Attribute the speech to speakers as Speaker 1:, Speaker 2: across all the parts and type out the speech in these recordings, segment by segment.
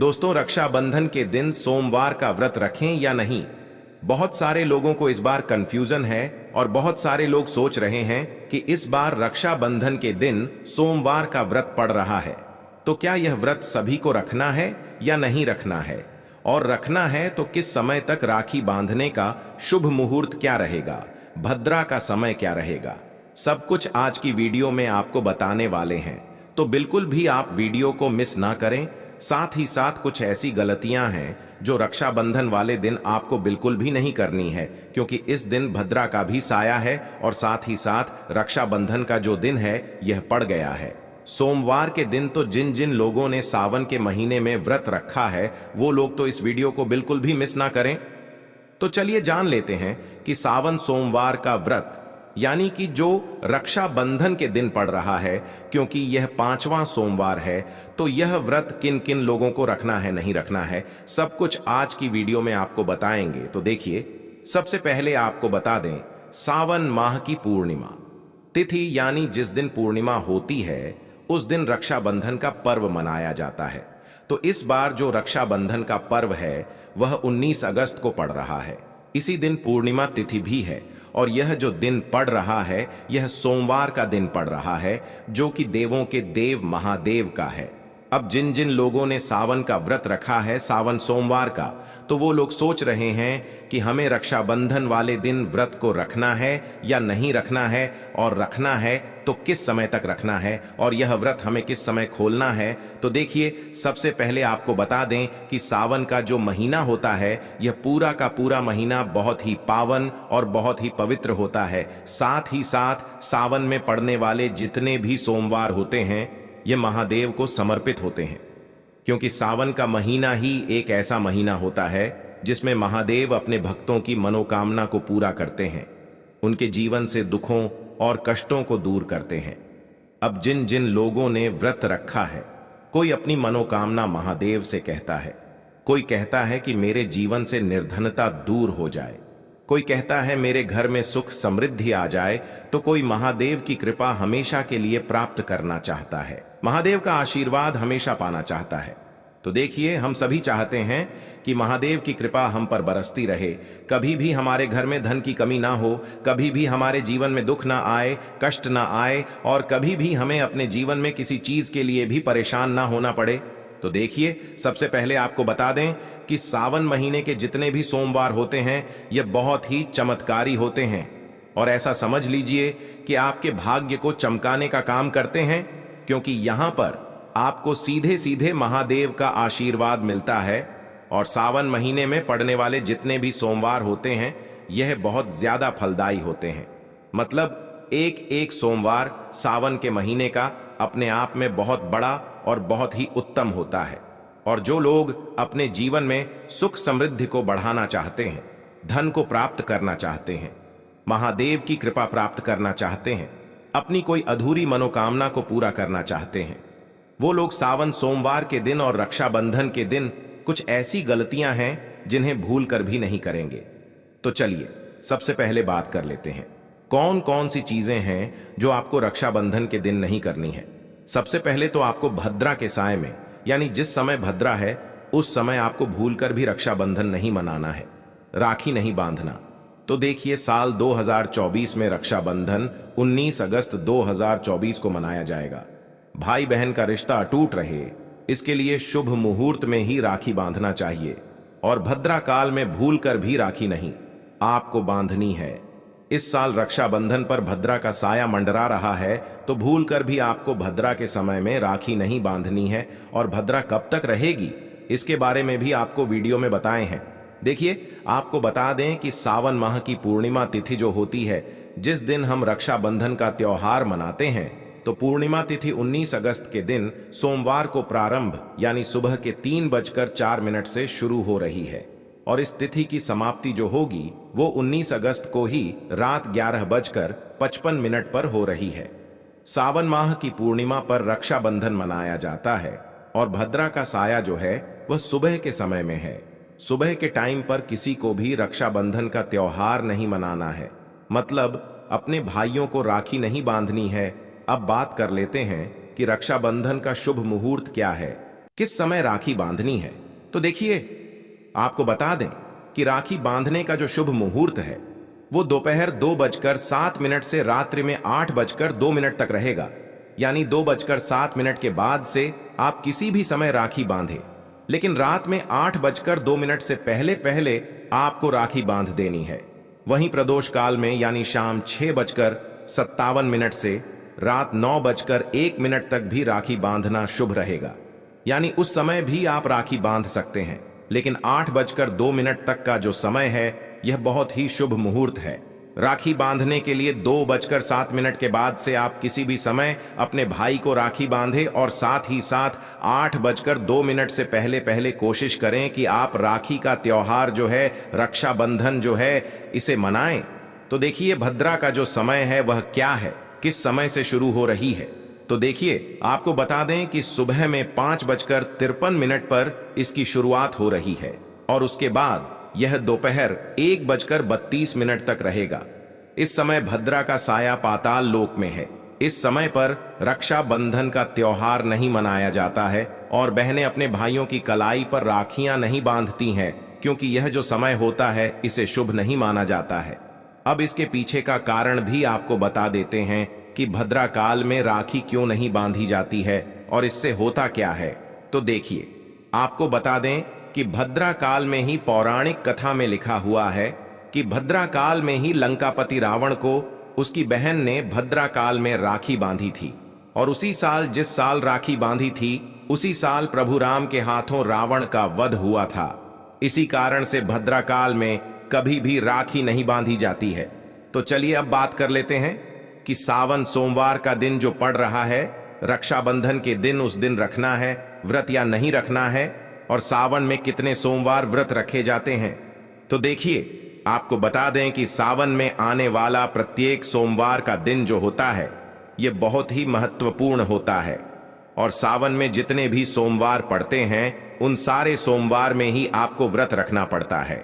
Speaker 1: दोस्तों, रक्षाबंधन के दिन सोमवार का व्रत रखें या नहीं? बहुत सारे लोगों को इस बार कंफ्यूजन है और बहुत सारे लोग सोच रहे हैं कि इस बार रक्षाबंधन के दिन सोमवार का व्रत पड़ रहा है, तो क्या यह व्रत सभी को रखना है या नहीं रखना है, और रखना है तो किस समय तक राखी बांधने का शुभ मुहूर्त क्या रहेगा, भद्रा का समय क्या रहेगा, सब कुछ आज की वीडियो में आपको बताने वाले हैं। तो बिल्कुल भी आप वीडियो को मिस ना करें। साथ ही साथ कुछ ऐसी गलतियां हैं जो रक्षाबंधन वाले दिन आपको बिल्कुल भी नहीं करनी है, क्योंकि इस दिन भद्रा का भी साया है और साथ ही साथ रक्षाबंधन का जो दिन है यह पड़ गया है सोमवार के दिन। तो जिन जिन लोगों ने सावन के महीने में व्रत रखा है वो लोग तो इस वीडियो को बिल्कुल भी मिस ना करें। तो चलिए जान लेते हैं कि सावन सोमवार का व्रत यानी कि जो रक्षाबंधन के दिन पड़ रहा है, क्योंकि यह 5वां सोमवार है, तो यह व्रत किन किन लोगों को रखना है, नहीं रखना है, सब कुछ आज की वीडियो में आपको बताएंगे। तो देखिए, सबसे पहले आपको बता दें, सावन माह की पूर्णिमा तिथि यानी जिस दिन पूर्णिमा होती है उस दिन रक्षाबंधन का पर्व मनाया जाता है। तो इस बार जो रक्षाबंधन का पर्व है वह 19 अगस्त को पड़ रहा है। इसी दिन पूर्णिमा तिथि भी है और यह जो दिन पड़ रहा है यह सोमवार का दिन पड़ रहा है, जो कि देवों के देव महादेव का है। अब जिन जिन लोगों ने सावन का व्रत रखा है, सावन सोमवार का, तो वो लोग सोच रहे हैं कि हमें रक्षाबंधन वाले दिन व्रत को रखना है या नहीं रखना है, और रखना है तो किस समय तक रखना है, और यह व्रत हमें किस समय खोलना है। तो देखिए, सबसे पहले आपको बता दें कि सावन का जो महीना होता है यह पूरा का पूरा महीना बहुत ही पावन और बहुत ही पवित्र होता है। साथ ही साथ सावन में पड़ने वाले जितने भी सोमवार होते हैं ये महादेव को समर्पित होते हैं, क्योंकि सावन का महीना ही एक ऐसा महीना होता है जिसमें महादेव अपने भक्तों की मनोकामना को पूरा करते हैं, उनके जीवन से दुखों और कष्टों को दूर करते हैं। अब जिन जिन लोगों ने व्रत रखा है, कोई अपनी मनोकामना महादेव से कहता है, कोई कहता है कि मेरे जीवन से निर्धनता दूर हो जाए, कोई कहता है मेरे घर में सुख समृद्धि आ जाए, तो कोई महादेव की कृपा हमेशा के लिए प्राप्त करना चाहता है, महादेव का आशीर्वाद हमेशा पाना चाहता है। तो देखिए, हम सभी चाहते हैं कि महादेव की कृपा हम पर बरसती रहे, कभी भी हमारे घर में धन की कमी ना हो, कभी भी हमारे जीवन में दुख ना आए, कष्ट ना आए, और कभी भी हमें अपने जीवन में किसी चीज के लिए भी परेशान ना होना पड़े। तो देखिए, सबसे पहले आपको बता दें कि सावन महीने के जितने भी सोमवार होते हैं ये बहुत ही चमत्कारी होते हैं, और ऐसा समझ लीजिए कि आपके भाग्य को चमकाने का काम करते हैं, क्योंकि यहां पर आपको सीधे सीधे महादेव का आशीर्वाद मिलता है। और सावन महीने में पड़ने वाले जितने भी सोमवार होते हैं यह बहुत ज्यादा फलदायी होते हैं। मतलब एक एक सोमवार सावन के महीने का अपने आप में बहुत बड़ा और बहुत ही उत्तम होता है। और जो लोग अपने जीवन में सुख समृद्धि को बढ़ाना चाहते हैं, धन को प्राप्त करना चाहते हैं, महादेव की कृपा प्राप्त करना चाहते हैं, अपनी कोई अधूरी मनोकामना को पूरा करना चाहते हैं, वो लोग सावन सोमवार के दिन और रक्षाबंधन के दिन कुछ ऐसी गलतियां हैं जिन्हें भूल कर भी नहीं करेंगे। तो चलिए सबसे पहले बात कर लेते हैं कौन कौन सी चीजें हैं जो आपको रक्षाबंधन के दिन नहीं करनी है। सबसे पहले तो आपको भद्रा के साय में, यानी जिस समय भद्रा है उस समय आपको भूलकर भी रक्षाबंधन नहीं मनाना है, राखी नहीं बांधना। तो देखिए, साल 2024 में रक्षाबंधन 19 अगस्त 2024 को मनाया जाएगा। भाई बहन का रिश्ता अटूट रहे, इसके लिए शुभ मुहूर्त में ही राखी बांधना चाहिए, और भद्रा काल में भूलकर भी राखी नहीं आपको बांधनी है। इस साल रक्षाबंधन पर भद्रा का साया मंडरा रहा है, तो भूलकर भी आपको भद्रा के समय में राखी नहीं बांधनी है। और भद्रा कब तक रहेगी इसके बारे में भी आपको वीडियो में बताए हैं। देखिए, आपको बता दें कि सावन माह की पूर्णिमा तिथि जो होती है, जिस दिन हम रक्षाबंधन का त्योहार मनाते हैं, तो पूर्णिमा तिथि 19 अगस्त के दिन सोमवार को प्रारंभ यानी सुबह के 3:04 से शुरू हो रही है, और इस तिथि की समाप्ति जो होगी वो 19 अगस्त को ही रात 11:55 पर हो रही है। सावन माह की पूर्णिमा पर रक्षाबंधन मनाया जाता है, और भद्रा का साया जो है वह सुबह के समय में है। सुबह के टाइम पर किसी को भी रक्षाबंधन का त्योहार नहीं मनाना है, मतलब अपने भाइयों को राखी नहीं बांधनी है। अब बात कर लेते हैं कि रक्षाबंधन का शुभ मुहूर्त क्या है। किस समय राखी बांधनी है? तो देखिए, आपको बता दें कि राखी बांधने का जो शुभ मुहूर्त है वो दोपहर 2:07 से रात्रि में 8:02 तक रहेगा। यानी 2:07 के बाद से आप किसी भी समय राखी बांधे, लेकिन रात में 8:02 से पहले पहले आपको राखी बांध देनी है। वहीं प्रदोष काल में यानी शाम 6:57 से रात 9:01 तक भी राखी बांधना शुभ रहेगा। यानी उस समय भी आप राखी बांध सकते हैं, लेकिन 8:02 तक का जो समय है यह बहुत ही शुभ मुहूर्त है। राखी बांधने के लिए 2:07 के बाद से आप किसी भी समय अपने भाई को राखी बांधे और साथ ही साथ 8:02 से पहले पहले कोशिश करें कि आप राखी का त्योहार जो है, रक्षाबंधन जो है, इसे मनाएं। तो देखिए, भद्रा का जो समय है वह क्या है, किस समय से शुरू हो रही है। तो देखिए, आपको बता दें कि सुबह में 5:53 पर इसकी शुरुआत हो रही है और उसके बाद यह दोपहर 1:32 तक रहेगा। इस समय भद्रा का साया पाताल लोक में है। इस समय पर रक्षाबंधन का त्योहार नहीं मनाया जाता है और बहनें अपने भाइयों की कलाई पर राखियां नहीं बांधती हैं, क्योंकि यह जो समय होता है इसे शुभ नहीं माना जाता है। अब इसके पीछे का कारण भी आपको बता देते हैं कि भद्रा काल में राखी क्यों नहीं बांधी जाती है और इससे होता क्या है। तो देखिए, आपको बता दें कि भद्रा काल में ही पौराणिक कथा में लिखा हुआ है कि भद्रा काल में ही लंकापति रावण को उसकी बहन ने भद्रा काल में राखी बांधी थी और उसी साल, जिस साल राखी बांधी थी, उसी साल प्रभु राम के हाथों रावण का वध हुआ था। इसी कारण से भद्रा काल में कभी भी राखी नहीं बांधी जाती है। तो चलिए अब बात कर लेते हैं कि सावन सोमवार का दिन जो पड़ रहा है, रक्षाबंधन के दिन, उस दिन रखना है व्रत या नहीं रखना है, और सावन में कितने सोमवार व्रत रखे जाते हैं। तो देखिए, आपको बता दें कि सावन में आने वाला प्रत्येक सोमवार का दिन जो होता है यह बहुत ही महत्वपूर्ण होता है और सावन में जितने भी सोमवार पड़ते हैं उन सारे सोमवार में ही आपको व्रत रखना पड़ता है।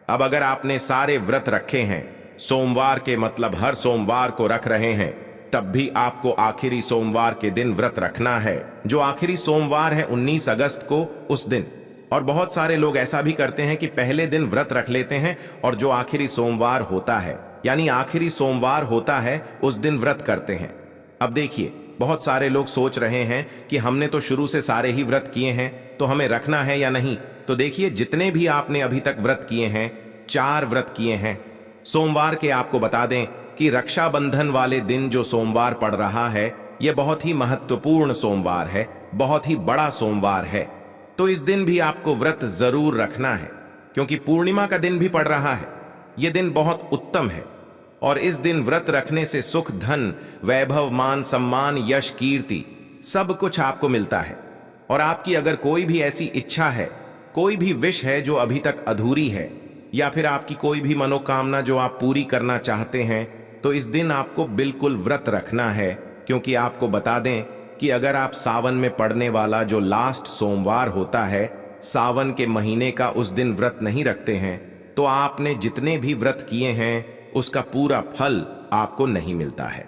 Speaker 1: अब अगर आपने सारे व्रत रखे हैं, सोमवार के मतलब हर सोमवार को रख रहे हैं, तब भी आपको आखिरी सोमवार के दिन व्रत रखना है। जो आखिरी सोमवार है 19 अगस्त को, उस दिन। और बहुत सारे लोग ऐसा भी करते हैं कि पहले दिन व्रत रख लेते हैं और जो आखिरी सोमवार होता है, यानी आखिरी सोमवार होता है, उस दिन व्रत करते हैं। अब देखिए, बहुत सारे लोग सोच रहे हैं कि हमने तो शुरू से सारे ही व्रत किए हैं, तो हमें रखना है या नहीं। तो देखिए, जितने भी आपने अभी तक व्रत किए हैं, 4 व्रत किए हैं। सोमवार के आपको बता दें कि रक्षाबंधन वाले दिन जो सोमवार पड़ रहा है यह बहुत ही महत्वपूर्ण सोमवार है, बहुत ही बड़ा सोमवार है। तो इस दिन भी आपको व्रत जरूर रखना है, क्योंकि पूर्णिमा का दिन भी पड़ रहा है। यह दिन बहुत उत्तम है और इस दिन व्रत रखने से सुख, धन, वैभव, मान, सम्मान, यश, कीर्ति सब कुछ आपको मिलता है। और आपकी अगर कोई भी ऐसी इच्छा है, कोई भी विश है जो अभी तक अधूरी है, या फिर आपकी कोई भी मनोकामना जो आप पूरी करना चाहते हैं, तो इस दिन आपको बिल्कुल व्रत रखना है। क्योंकि आपको बता दें कि अगर आप सावन में पड़ने वाला जो लास्ट सोमवार होता है, सावन के महीने का, उस दिन व्रत नहीं रखते हैं, तो आपने जितने भी व्रत किए हैं उसका पूरा फल आपको नहीं मिलता है।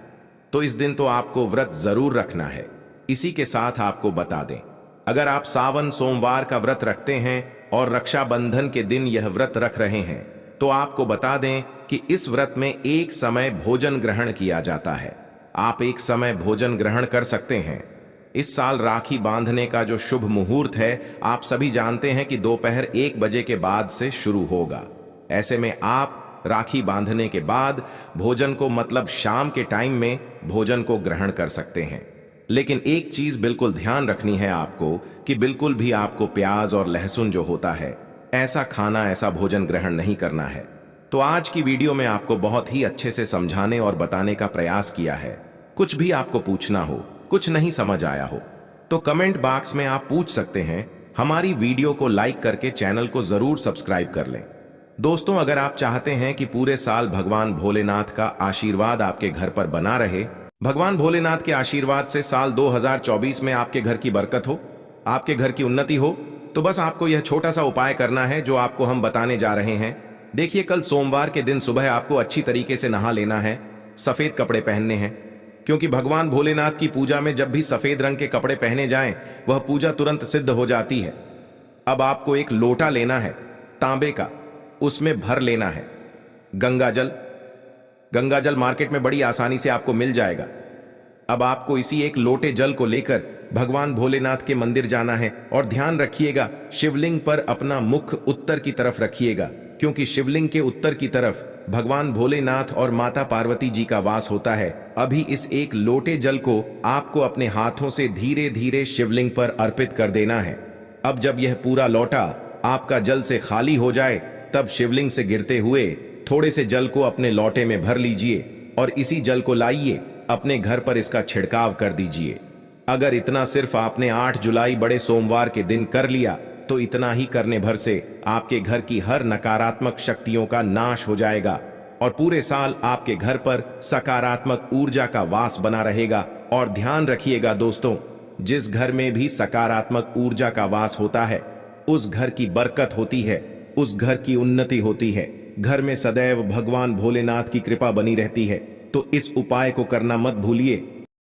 Speaker 1: तो इस दिन तो आपको व्रत जरूर रखना है। इसी के साथ आपको बता दें, अगर आप सावन सोमवार का व्रत रखते हैं और रक्षाबंधन के दिन यह व्रत रख रहे हैं, तो आपको बता दें कि इस व्रत में एक समय भोजन ग्रहण किया जाता है। आप एक समय भोजन ग्रहण कर सकते हैं। इस साल राखी बांधने का जो शुभ मुहूर्त है, आप सभी जानते हैं कि दोपहर 1 बजे के बाद से शुरू होगा। ऐसे में आप राखी बांधने के बाद भोजन को, मतलब शाम के टाइम में भोजन को ग्रहण कर सकते हैं। लेकिन एक चीज बिल्कुल ध्यान रखनी है आपको कि बिल्कुल भी आपको प्याज और लहसुन जो होता है, ऐसा खाना, ऐसा भोजन ग्रहण नहीं करना है। तो आज की वीडियो में आपको बहुत ही अच्छे से समझाने और बताने का प्रयास किया है। कुछ भी आपको पूछना हो, कुछ नहीं समझ आया हो, तो कमेंट बॉक्स में आप पूछ सकते हैं। हमारी वीडियो को लाइक करके चैनल को जरूर सब्सक्राइब कर लें। दोस्तों, अगर आप चाहते हैं कि पूरे साल भगवान भोलेनाथ का आशीर्वाद आपके घर पर बना रहे, भगवान भोलेनाथ के आशीर्वाद से साल 2024 में आपके घर की बरकत हो, आपके घर की उन्नति हो, तो बस आपको यह छोटा सा उपाय करना है जो आपको हम बताने जा रहे हैं। देखिए, कल सोमवार के दिन सुबह आपको अच्छी तरीके से नहा लेना है, सफेद कपड़े पहनने हैं, क्योंकि भगवान भोलेनाथ की पूजा में जब भी सफेद रंग के कपड़े पहने जाएं, वह पूजा तुरंत सिद्ध हो जाती है। अब आपको एक लोटा लेना है, तांबे का, उसमें भर लेना है गंगाजल। गंगाजल मार्केट में बड़ी आसानी से आपको मिल जाएगा। अब आपको इसी एक लोटे जल को लेकर भगवान भोलेनाथ के मंदिर जाना है और ध्यान रखिएगा शिवलिंग पर अपना मुख उत्तर की तरफ रखिएगा, क्योंकि शिवलिंग के उत्तर की तरफ भगवान भोलेनाथ और माता पार्वती जी का वास होता है। अभी इस एक लोटे जल को आपको अपने हाथों से धीरे धीरे शिवलिंग पर अर्पित कर देना है। अब जब यह पूरा लोटा आपका जल से खाली हो जाए, तब शिवलिंग से गिरते हुए थोड़े से जल को अपने लोटे में भर लीजिए और इसी जल को लाइए अपने घर पर इसका छिड़काव कर दीजिए। अगर इतना सिर्फ आपने 8 जुलाई बड़े सोमवार के दिन कर लिया, तो इतना ही करने भर से आपके घर की हर नकारात्मक शक्तियों का नाश हो जाएगा और पूरे साल आपके घर पर सकारात्मक ऊर्जा का वास बना रहेगा। और ध्यान रखिएगा दोस्तों, जिस घर में भी सकारात्मक ऊर्जा का वास होता है, उस घर की बरकत होती है, उस घर की उन्नति होती है, घर में सदैव भगवान भोलेनाथ की कृपा बनी रहती है। तो इस उपाय को करना मत भूलिए।